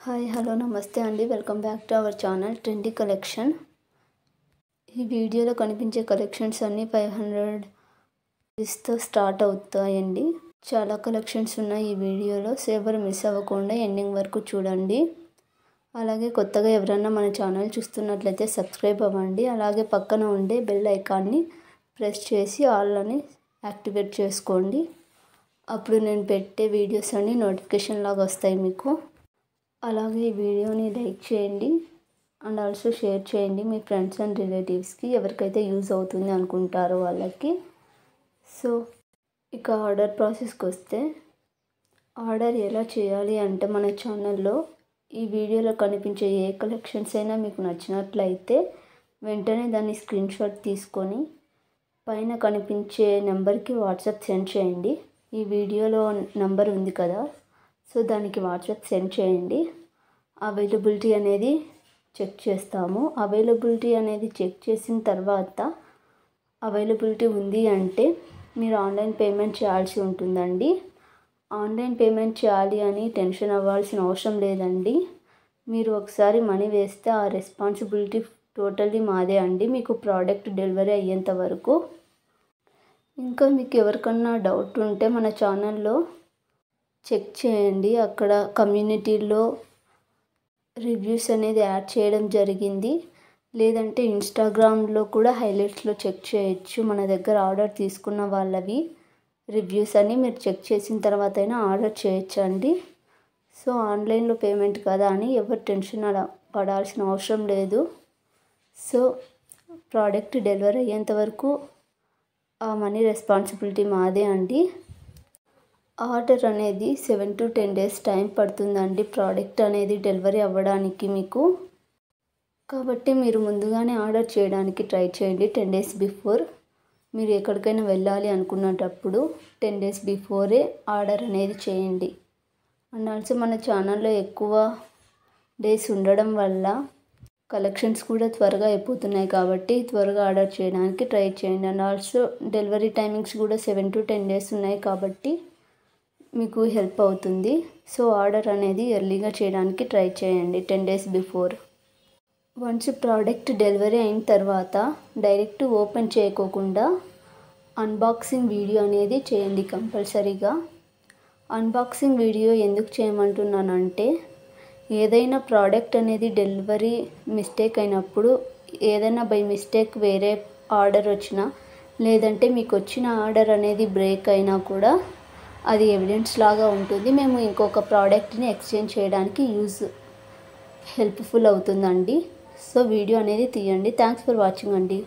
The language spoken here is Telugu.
హాయ్ హలో నమస్తే అండి, welcome back to our channel trendy collection. ఈ వీడియోలో కనిపించే కలెక్షన్స్ అన్నీ 500 రూపీస్తో స్టార్ట్ అవుతాయండి. చాలా కలెక్షన్స్ ఉన్నాయి ఈ వీడియోలో. ఎవరు మిస్ అవ్వకుండా ఎండింగ్ వరకు చూడండి. అలాగే కొత్తగా ఎవరైనా మన ఛానల్ చూస్తున్నట్లయితే సబ్స్క్రైబ్ అవ్వండి. అలాగే పక్కన ఉండే బెల్ ఐకాన్ని ప్రెస్ చేసి ఆల్ అని యాక్టివేట్ చేసుకోండి. అప్పుడు నేను పెట్టే వీడియోస్ అన్నీ నోటిఫికేషన్ లాగా వస్తాయి మీకు. అలాగే ఈ వీడియోని లైక్ చేయండి అండ్ ఆల్సో షేర్ చేయండి మీ ఫ్రెండ్స్ అండ్ రిలేటివ్స్కి, ఎవరికైతే యూజ్ అవుతుంది అనుకుంటారో వాళ్ళకి. సో ఇక ఆర్డర్ ప్రాసెస్కి వస్తే, ఆర్డర్ ఎలా చేయాలి అంటే మన ఛానల్లో ఈ వీడియోలో కనిపించే ఏ కలెక్షన్స్ అయినా మీకు నచ్చినట్లయితే వెంటనే దాన్ని స్క్రీన్ షాట్ తీసుకొని పైన కనిపించే నెంబర్కి వాట్సాప్ సెండ్ చేయండి. ఈ వీడియోలో నెంబర్ ఉంది కదా, సో దానికి వాట్సాప్ సెండ్ చేయండి. అవైలబిలిటీ అనేది చెక్ చేస్తాము. అవైలబిలిటీ అనేది చెక్ చేసిన తర్వాత అవైలబిలిటీ ఉంది అంటే మీరు ఆన్లైన్ పేమెంట్ చేయాల్సి ఉంటుందండి. ఆన్లైన్ పేమెంట్ చేయాలి అని టెన్షన్ అవ్వాల్సిన అవసరం లేదండి. మీరు ఒకసారి మనీ వేస్తే ఆ రెస్పాన్సిబిలిటీ టోటల్లీ మాదే అండి, మీకు ప్రోడక్ట్ డెలివరీ అయ్యేంత వరకు. ఇంకా మీకు ఎవరికన్నా డౌట్ ఉంటే మన ఛానల్లో చెక్ చేయండి. అక్కడ కమ్యూనిటీలో రివ్యూస్ అనేది యాడ్ చేయడం జరిగింది. లేదంటే ఇన్స్టాగ్రామ్లో కూడా హైలైట్స్లో చెక్ చేయొచ్చు. మన దగ్గర ఆర్డర్ తీసుకున్న వాళ్ళవి రివ్యూస్ అని మీరు చెక్ చేసిన తర్వాత అయినా ఆర్డర్ చేయొచ్చు అండి. సో ఆన్లైన్లో పేమెంట్ కదా అని ఎవరు టెన్షన్ పడాల్సిన అవసరం లేదు. సో ప్రోడక్ట్ డెలివరీ అయ్యేంత వరకు ఆ మనీ రెస్పాన్సిబిలిటీ మాదే అండి. ఆర్డర్ అనేది 7 to 10 days టైం పడుతుందండి ప్రోడక్ట్ అనేది డెలివరీ అవ్వడానికి మీకు. కాబట్టి మీరు ముందుగానే ఆర్డర్ చేయడానికి ట్రై చేయండి. 10 days బిఫోర్ మీరు ఎక్కడికైనా వెళ్ళాలి అనుకున్నటప్పుడు 10 days బిఫోరే ఆర్డర్ అనేది చేయండి. అండ్ ఆల్సో మన ఛానల్లో ఎక్కువ డేస్ ఉండడం వల్ల కలెక్షన్స్ కూడా త్వరగా అయిపోతున్నాయి కాబట్టి త్వరగా ఆర్డర్ చేయడానికి ట్రై చేయండి. అండ్ ఆల్సో డెలివరీ టైమింగ్స్ కూడా 7 to 10 days ఉన్నాయి కాబట్టి మీకు హెల్ప్ అవుతుంది. సో ఆర్డర్ అనేది ఎర్లీగా చేయడానికి ట్రై చేయండి 10 days before. Once product delivery అయిన తర్వాత డైరెక్ట్ ఓపెన్ చేయకోకుండా అన్బాక్సింగ్ వీడియో అనేది చేయండి కంపల్సరీగా. అన్బాక్సింగ్ వీడియో ఎందుకు చేయమంటున్నానంటే, ఏదైనా ప్రోడక్ట్ అనేది డెలివరీ మిస్టేక్ అయినప్పుడు, ఏదైనా బై మిస్టేక్ వేరే ఆర్డర్ వచ్చినా, లేదంటే మీకు వచ్చిన ఆర్డర్ అనేది బ్రేక్ అయినా కూడా అది ఎవిడెన్స్ లాగా ఉంటుంది. మేము ఇంకొక ప్రోడక్ట్ని ఎక్స్చేంజ్ చేయడానికి హెల్ప్ఫుల్ అవుతుందండి. సో వీడియో అనేది తీయండి. థ్యాంక్స్ ఫర్ వాచింగ్ అండి.